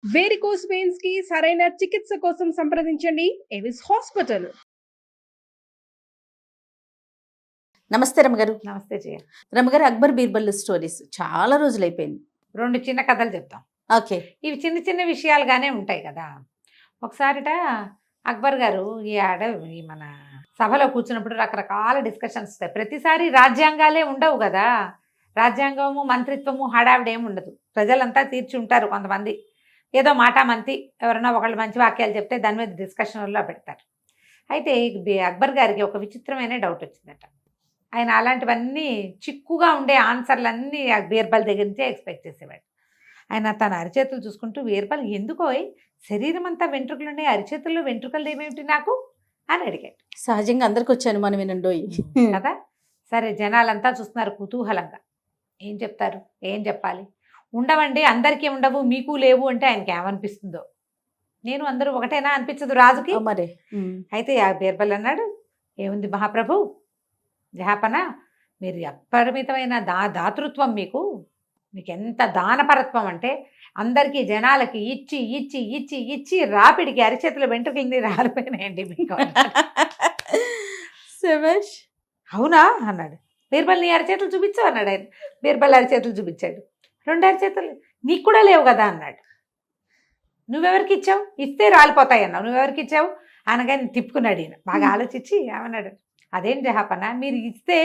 Varicose veins కి సరైన చికిత్స కోసం సంప్రదించండి ఎవిస్ హాస్పిటల్. నమస్తే రమగారు. నమస్తే జయ. రమగారు, అక్బర్ బీర్బల్ స్టోరీస్ చాలా రోజులైపోయింది. 2 చిన్న కథలు చెప్తాం. ఓకే. ఇవి చిన్న చిన్న విషయాలుగానే ఉంటాయి కదా. ఒకసారిట అక్బర్ గారు ఈ మన సభలో కూర్చున్నప్పుడు రకరకాల డిస్కషన్స్ వస్తాయి. ప్రతిసారి రాజ్యాంగాలే ఉండవు కదా. రాజ్యాంగము మంత్రిత్వము హడావిడి ఏమి ఉండదు. ప్రజలంతా తీర్చి ఉంటారు. కొంతమంది ఏదో మాటామంతి ఎవరైనా ఒకళ్ళు మంచి వాక్యాలు చెప్తే దాని మీద డిస్కషన్లో పెడతారు. అయితే అక్బర్ గారికి ఒక విచిత్రమైన డౌట్ వచ్చిందట. ఆయన అలాంటివన్నీ చిక్కుగా ఉండే ఆన్సర్లన్నీ బీర్బల్ దగ్గర నుంచే ఎక్స్పెక్ట్ చేసేవాడు. ఆయన తన అరిచేతులు చూసుకుంటూ, బీర్బల్ ఎందుకో శరీరం అంతా వెంట్రుకలు ఉన్నాయి, అరిచేతుల్లో వెంట్రుకలు ఏమేమిటి నాకు అని అడిగాడు. సహజంగా అందరికి వచ్చాను మనం వినండోయి కదా. సరే, జనాలంతా చూస్తున్నారు కుతూహలంగా. ఏం చెప్తారు, ఏం చెప్పాలి. ఉండవండి, అందరికీ ఉండవు, మీకు లేవు అంటే ఆయనకి ఏమనిపిస్తుందో. నేను అందరూ ఒకటేనా అనిపించదు రాజుకి. మరి అయితే ఆ బీర్బల్ అన్నాడు, ఏముంది మహాప్రభు, జహాపన, మీరు అపరిమితమైన దాతృత్వం, మీకు ఎంత దానపరత్వం అంటే అందరికీ జనాలకి ఇచ్చి ఇచ్చి ఇచ్చి ఇచ్చి రాపిడికి అరిచేతుల వెంట్రుకల్ని రాలిపోయినాయండి మీకు. అవునా అన్నాడు. బీర్బల్ నీ అరిచేతులు చూపించు అన్నాడు ఆయన. బీర్బల్ అరిచేతులు చూపించాడు. 2 అరిచేతులు నీకు కూడా లేవు కదా అన్నాడు. నువ్వెవరికి ఇచ్చావు, ఇస్తే రాలిపోతాయి అన్నావు, నువ్వెవరికి ఇచ్చావు అనగానే తిప్పుకున్నాడు ఈయన. బాగా ఆలోచించి ఏమన్నాడు, అదేం జహాపన, మీరు ఇస్తే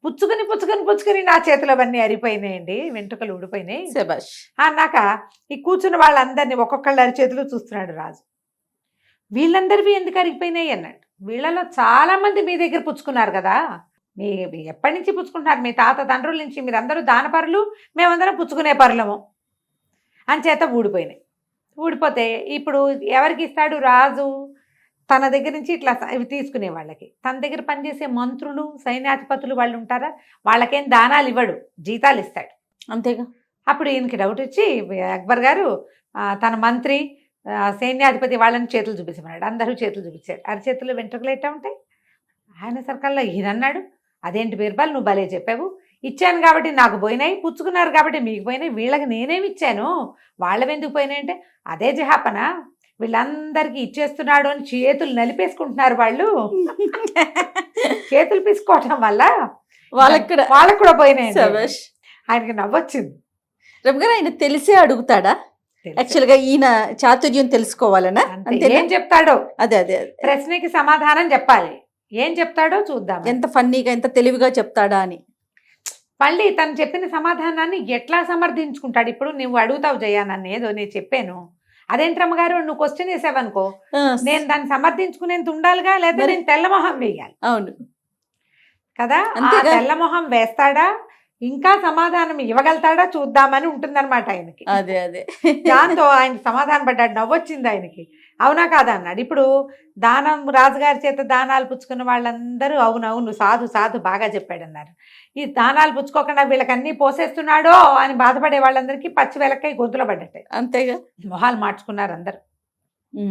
పుచ్చుకుని పుచ్చుకుని పుచ్చుకుని నా చేతిలో అవన్నీ అరిపోయినాయండి, వెంట్రుకలు ఊడిపోయినాయి అన్నాక ఈ కూర్చున్న వాళ్ళందరినీ ఒక్కొక్కళ్ళు అరిచేతులు చూస్తున్నాడు రాజు. వీళ్ళందరివి ఎందుకు అరిగిపోయినాయి అన్నాడు. వీళ్ళలో చాలా మంది మీ దగ్గర పుచ్చుకున్నారు కదా, మీ ఎప్పటి నుంచి పుచ్చుకుంటున్నారు, మీ తాత తండ్రుల నుంచి, మీరందరూ దానపరులు, మేమందరం పుచ్చుకునే పరులము అంచేత ఊడిపోయినాయి. ఊడిపోతే ఇప్పుడు ఎవరికి ఇస్తాడు రాజు, తన దగ్గర నుంచి ఇట్లా ఇవి తీసుకునే వాళ్ళకి. తన దగ్గర పనిచేసే మంత్రులు, సైన్యాధిపతులు వాళ్ళు ఉంటారా, వాళ్ళకేం దానాలు ఇవ్వడు, జీతాలు ఇస్తాడు అంతేగా. అప్పుడు ఈయనకి డౌట్ వచ్చి అక్బర్ గారు తన మంత్రి, సైన్యాధిపతి వాళ్ళని చేతులు చూపించమన్నాడు. అందరూ చేతులు చూపించాడు. అరిచేతులు వెంట్రుకలు ఎట్టా ఉంటాయి. ఆయన సర్కల్లో ఈయన అన్నాడు, అదేంటి బీర్బల్, నువ్వు భలే చెప్పావు, ఇచ్చాను కాబట్టి నాకు పోయినాయి, పుచ్చుకున్నారు కాబట్టి మీకు పోయినాయి, వీళ్ళకి నేనేమి ఇచ్చాను, వాళ్ళవెందుకు పోయినాయి అంటే, అదే జహాపన, వీళ్ళందరికీ ఇచ్చేస్తున్నాడు అని చేతులు నలిపేసుకుంటున్నారు వాళ్ళు. చేతులు పీసుకోవటం వల్ల వాళ్ళకు కూడా పోయినాయి. ఆయనకి నవ్వొచ్చింది. రమగారు, ఆయన తెలిసే అడుగుతాడా యాక్చువల్గా, ఈయన చాతుర్యం తెలుసుకోవాలనా? ఏం చెప్తాడో అదే అదే ప్రశ్నకి సమాధానం చెప్పాలి. ఏం చెప్తాడో చూద్దాం, ఎంత ఫన్నీగా ఎంత తెలివిగా చెప్తాడా అని. మళ్ళీ తను చెప్పిన సమాధానాన్ని ఎట్లా సమర్థించుకుంటాడు. ఇప్పుడు నువ్వు అడుగుతావు జయ, నన్ను ఏదో నేను చెప్పాను, అదేంటమ్మగారు నువ్వు క్వశ్చన్ వేసావనుకో, నేను దాన్ని సమర్థించుకునేంత ఉండాలిగా, లేదా నేను తెల్లమొహం వేయాలి. అవును కదా. తెల్లమొహం వేస్తాడా, ఇంకా సమాధానం ఇవ్వగలుగుతాడా చూద్దామని ఉంటుందన్నమాట ఆయనకి. అదే అదే దాంతో ఆయన సమాధానం పడ్డాడు. నవ్వొచ్చింది ఆయనకి. అవునా కాదా అన్నాడు. ఇప్పుడు దానం, రాజుగారి చేత దానాలు పుచ్చుకున్న వాళ్ళందరూ అవునవును సాధు సాధు బాగా చెప్పాడు అన్నారు. ఈ దానాలు పుచ్చుకోకుండా వీళ్ళకన్నీ పోసేస్తున్నాడో అని బాధపడే వాళ్ళందరికీ పచ్చి వెలక్కై గొంతులో పడ్డట్టే. అంతేగా. మొహాలు మార్చుకున్నారు అందరు.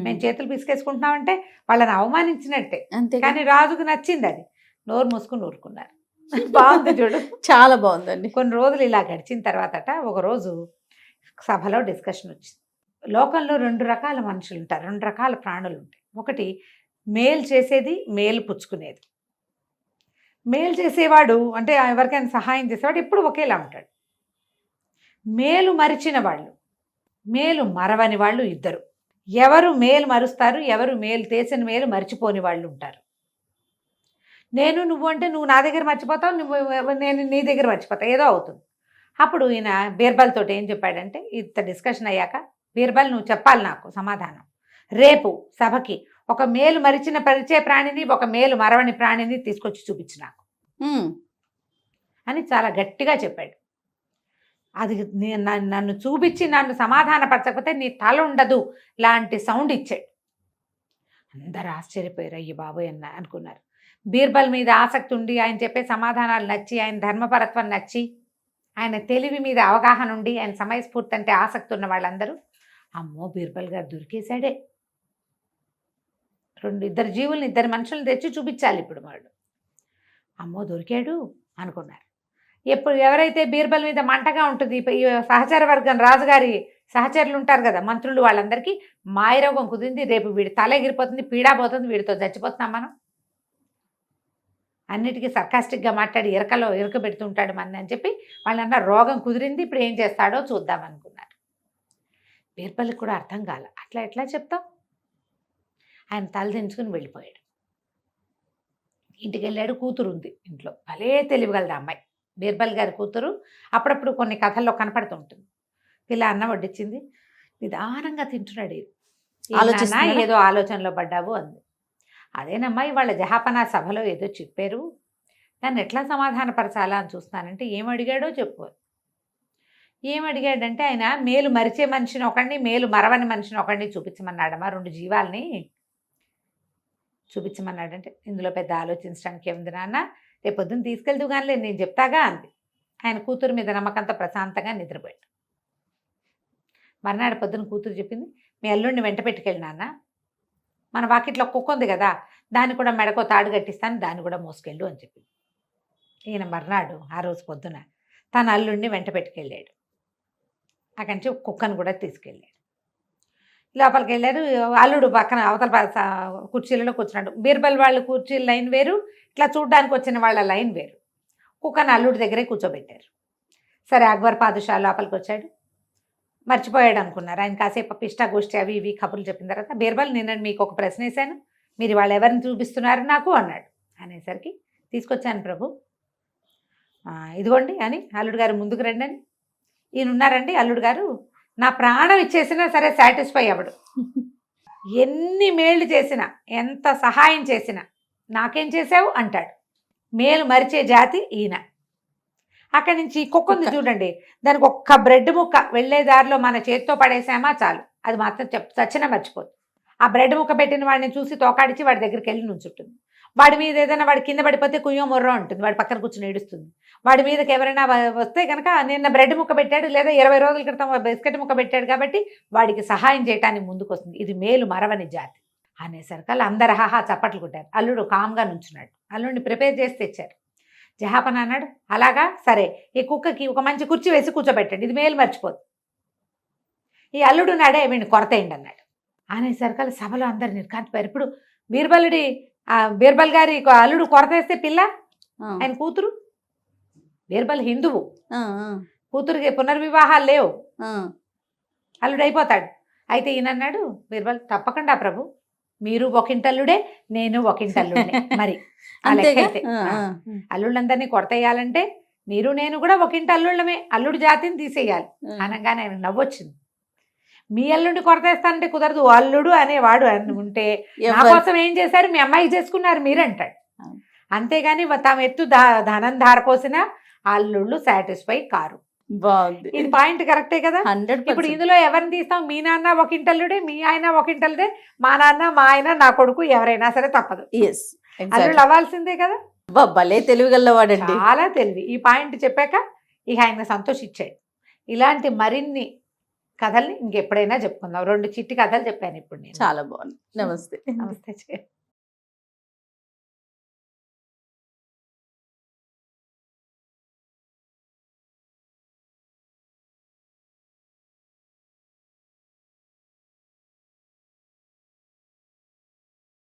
మేము చేతులు పిసికేసుకుంటున్నామంటే వాళ్ళని అవమానించినట్టే. కానీ రాజుకు నచ్చింది అది. నోరు మూసుకుని ఊరుకున్నారు. బాగుంది చూడు, చాలా బాగుందండి. కొన్ని రోజులు ఇలా గడిచిన తర్వాతట ఒకరోజు సభలో డిస్కషన్ వచ్చింది. లోకంలో 2 రకాల మనుషులు ఉంటారు, 2 రకాల ప్రాణులు ఉంటాయి. ఒకటి మేలు చేసేది, మేలు పుచ్చుకునేది. మేలు చేసేవాడు అంటే ఎవరికైనా సహాయం చేసేవాడు ఎప్పుడు ఒకేలా ఉంటాడు. మేలు మరిచిన వాళ్ళు, మేలు మరవని వాళ్ళు ఇద్దరు. ఎవరు మేలు మరుస్తారు, ఎవరు మేలు చేసిన మేలు మర్చిపోని వాళ్ళు ఉంటారు. నేను నువ్వు అంటే నువ్వు నా దగ్గర మర్చిపోతావు, నేను నీ దగ్గర మర్చిపోతావు, ఏదో అవుతుంది. అప్పుడు ఈయన బీర్బల్ తోటి ఏం చెప్పాడంటే, ఇంత డిస్కషన్ అయ్యాక, బీర్బల్ నువ్వు చెప్పాలి నాకు సమాధానం. రేపు సభకి ఒక మేలు మరిచిన పరిచయ ప్రాణిని, ఒక మేలు మరవని ప్రాణిని తీసుకొచ్చి చూపించు నాకు అని చాలా గట్టిగా చెప్పాడు. అది నన్ను చూపించి నన్ను సమాధానపరచకపోతే నీ తల ఉండదు లాంటి సౌండ్ ఇచ్చాడు. అందరు ఆశ్చర్యపోయారు. అయ్యి బాబోయ్ అనుకున్నారు. బీర్బల్ మీద ఆసక్తి ఉండి, ఆయన చెప్పే సమాధానాలు నచ్చి, ఆయన ధర్మపరత్వం నచ్చి, ఆయన తెలివి మీద అవగాహన ఉండి, ఆయన సమయస్ఫూర్తి అంటే ఆసక్తి ఉన్న వాళ్ళందరూ అమ్మో బీర్బల్ గారు దొరికేశాడే, 2 జీవుల్ని 2 మనుషుల్ని తెచ్చి చూపించాలి ఇప్పుడు వాడు, అమ్మో దొరికాడు అనుకున్నారు. ఎవరైతే బీర్బల్ మీద మంటగా ఉంటుంది, ఈ సహచర వర్గం రాజుగారి సహచరులు ఉంటారు కదా మంత్రులు, వాళ్ళందరికీ మాయరోగం కుదిరింది, రేపు వీడి తల ఎగిరిపోతుంది, పీడా పోతుంది, వీడితో చచ్చిపోతున్నాం మనం. అన్నిటికీ సర్కాస్టిక్గా మాట్లాడి ఇరక పెడుతుంటాడు మన అని చెప్పి వాళ్ళన్న రోగం కుదిరింది, ఇప్పుడు ఏం చేస్తాడో చూద్దాం అనుకున్నారు. బీర్బల్కి కూడా అర్థం కాల, అట్లా ఎట్లా చెప్తాం. ఆయన తల దించుకుని వెళ్ళిపోయాడు. ఇంటికి వెళ్ళాడు. కూతురు ఉంది ఇంట్లో, భలే తెలివిగలదు అమ్మాయి, బీర్బల్ గారి కూతురు. అప్పుడప్పుడు కొన్ని కథల్లో కనపడుతూ ఉంటుంది. పిల్ల అన్నం వడ్డించింది, నిదానంగా తింటున్నాడు. ఏదో ఆలోచనలో పడ్డావు అంది. అదేనమ్మా ఇవాళ జహాపనా సభలో ఏదో చెప్పారు, దాన్ని ఎట్లా సమాధానపరచాలా అని చూస్తానంటే ఏం అడిగాడో చెప్పు. ఏం అడిగాడంటే ఆయన మేలు మరిచే మనిషిని ఒకడిని, మేలు మరవని మనిషిని ఒకడిని చూపించమన్నాడమ్మా, 2 జీవాల్ని చూపించమన్నాడంటే ఇందులో పెద్ద ఆలోచించడానికి ఏముంది నాన్న, రేపు పొద్దున్న తీసుకెళ్తూ కానీ నేను చెప్తాగా అంది. ఆయన కూతురు మీద నమ్మకంతో ప్రశాంతంగా నిద్రపోయాడు. మర్నాడు పొద్దున్న కూతురు చెప్పింది, మీ అల్లుడిని వెంట పెట్టుకెళ్ళి నాన్న, మన వాకిట్లో కుక్క ఉంది కదా, దాన్ని కూడా మెడకో తాడు కట్టిస్తాను, దాన్ని కూడా మోసుకెళ్ళు అని చెప్పింది. ఈయన మర్నాడు ఆ రోజు పొద్దున తన అల్లుడిని వెంట పెట్టుకెళ్ళాడు. అక్కడి నుంచి కుక్కను కూడా తీసుకెళ్ళాడు. లోపలికి వెళ్ళారు. అల్లుడు పక్కన అవతల కుర్చీలలో కూర్చున్నాడు. బీర్బల్ వాళ్ళు కుర్చీల లైన్ వేరు, ఇట్లా చూడ్డానికి వచ్చిన వాళ్ళ లైన్ వేరు. కుక్కను అల్లుడి దగ్గరే కూర్చోబెట్టారు. సరే అక్బర్ పాదుషా లోపలికి వచ్చాడు. మర్చిపోయాడు అనుకున్నారు ఆయన. కాసేపు పిష్టా గోష్ఠి అవి ఇవి కబుర్లు చెప్పిన తర్వాత, బీర్బల్ నిన్న మీకు ఒక ప్రశ్న వేశాను, మీరు వాళ్ళు ఎవరిని చూపిస్తున్నారు నాకు అన్నాడు. అనేసరికి తీసుకొచ్చాను ప్రభు, ఇదిగోండి అని అల్లుడు గారు ముందుకు రండి అని. ఈయన ఉన్నారండి అల్లుడు గారు, నా ప్రాణం ఇచ్చేసినా సరే సాటిస్ఫై అవ్వడు, ఎన్ని మేళ్ళు చేసినా ఎంత సహాయం చేసినా నాకేం చేసావు అంటాడు. మేలు మరిచే జాతి ఈయన. అక్కడి నుంచి కుక్క ఉంది చూడండి, దానికి ఒక్క బ్రెడ్ ముక్క వెళ్ళే దారిలో మన చేతితో పడేసామా చాలు, అది మాత్రం చచ్చినా మర్చిపోదు. ఆ బ్రెడ్ ముక్క పెట్టిన వాడిని చూసి తోకాడిచి వాడి దగ్గరికి వెళ్ళి నుంచుంటుంది. వాడి మీద ఏదైనా వాడి కింద పడిపోతే కుయ్యో మొర్రో ఉంటుంది, వాడి పక్కన కూర్చొని ఏడుస్తుంది. వాడి మీదకి ఎవరైనా వస్తే కనుక నిన్న బ్రెడ్ ముక్క పెట్టాడు లేదా 20 రోజుల క్రితం బిస్కెట్ ముక్క పెట్టాడు కాబట్టి వాడికి సహాయం చేయడానికి ముందుకు వస్తుంది. ఇది మేలు మరవని జాతి అనేసరికి అందరు హాహా చప్పట్లు కొట్టారు. అల్లుడు కామ్గా నుంచున్నాడు. అల్లుడిని ప్రిపేర్ చేసి తెచ్చారు. జహాపన అన్నాడు, అలాగా సరే ఈ కుక్కకి ఒక మంచి కుర్చీ వేసి కూర్చోబెట్టండి, ఇది మేలు మర్చిపోదు. ఈ అల్లుడు నాడే వీడిని కొరతేయండి అన్నాడు. అనేసరికి సభలో అందరు నిర్కాంతిపోయారు. ఇప్పుడు బీర్బల్ గారి అల్లుడు కొరతేస్తే పిల్ల ఆయన కూతురు, బీర్బల్ హిందువు, కూతురికి పునర్వివాహాలు లేవు, అల్లుడు అయిపోతాడు. అయితే ఈయన అన్నాడు బీర్బల్, తప్పకుండా ప్రభు, మీరు ఒకింటల్లుడే, నేను ఒకింటల్లుడే, మరి అయితే అల్లుళ్ళందరినీ కొరతేయాలంటే మీరు నేను కూడా ఒకింటి అల్లుళ్ళమే, అల్లుడు జాతిని తీసేయాలి అనగానే ఆయన నవ్వొచ్చింది. మీ అల్లుడిని కొరతేస్తానంటే కుదరదు, అల్లుడు అనేవాడు అని ఉంటే నా కోసం ఏం చేశారు, మీ అమ్మాయికి చేసుకున్నారు మీరంటాడు. అంతేగాని తాము ఎత్తు ధనం ధారపోసిన అల్లుళ్ళు సాటిస్ఫై కారు. ఇది పాయింట్ కరెక్టే కదా. ఇప్పుడు ఇందులో ఎవరిని తీస్తాం, మీ నాన్న ఒకింటల్లుడే, మీ ఆయన ఒకింటల్లుడే, మా నాన్న మా ఆయన నా కొడుకు ఎవరైనా సరే తప్పదు, అల్లుళ్ళు అవ్వాల్సిందే కదా. భలే తెలివిగలవాడండి, చాలా తెలివి. ఈ పాయింట్ చెప్పాక ఇక ఆయన సంతోషించాడు. ఇలాంటి మరిన్ని కథల్ని ఇంకెప్పుడైనా చెప్పుకుందాం. 2 చిట్టి కథలు చెప్పాను ఇప్పుడు నేను. చాలా బాగుంది. నమస్తే. నమస్తే.